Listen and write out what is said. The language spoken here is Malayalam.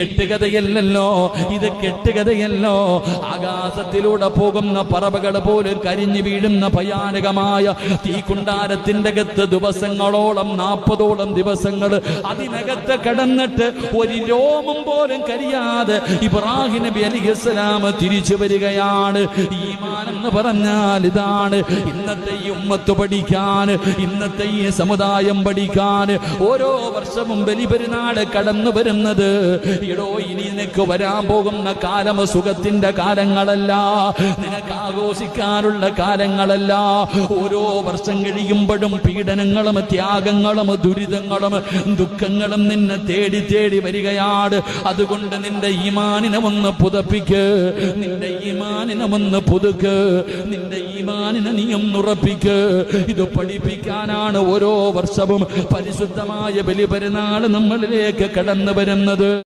കെട്ടുകഥയല്ലോ, ഇത് കെട്ടുകഥയല്ലോ. ആകാശത്തിലൂടെ പോകുന്ന പറവകൾ പോലും കരിഞ്ഞു വീഴുന്ന ഭയാനകമായ തീക്കുണ്ടാരത്തിന്റെ അകത്ത് ദിവസങ്ങളോളം 40ഓളം ദിവസങ്ങൾ അതിനകത്ത് കിടന്നിട്ട് ഒരു രോമം പോലും കരിയാതെ ഇബ്രാഹിം നബി അലൈഹിസ്സലാം തിരിച്ചു വരികയാണ്. ഈമാൻ എന്ന് പറഞ്ഞാൽ ഇതാണ്. ഇന്നത്തെ ഈ ഉമ്മത്ത് പഠിക്കാൻ, ഇന്നത്തെ ഈ സമുദായം പഠിക്കാൻ ഓരോ വർഷവും ബലിപെരുന്നാൾ കടന്നു വരുന്നത്. ഇനി നിനക്ക് വരാൻ പോകുന്ന കാലം സുഖത്തിന്റെ കാലങ്ങളല്ല, നിനക്ക് ആഘോഷിക്കാനുള്ള കാലങ്ങളല്ല. ഓരോ വർഷം കഴിയുമ്പോഴും പീഡനങ്ങളും ത്യാഗങ്ങളും ദുരിതങ്ങളും ദുഃഖങ്ങളും നിന്നെ തേടി തേടി വരികയാണ്. അതുകൊണ്ട് നിന്റെ ഈമാനിനെ ഒന്ന് പുതുപ്പിക്ക്, നിന്റെ ഈമാനിനെ ഒന്ന് പുതുക്ക്, നിന്റെ ഈമാനിനെ നീ ഒന്നുറപ്പിക്ക്. ഇത് പഠിപ്പിക്കാനാണ് ഓരോ വർഷവും പരിശുദ്ധമായ ബലിപെരുന്നാൾ നമ്മളിലേക്ക് കടന്നു വരുന്നത്.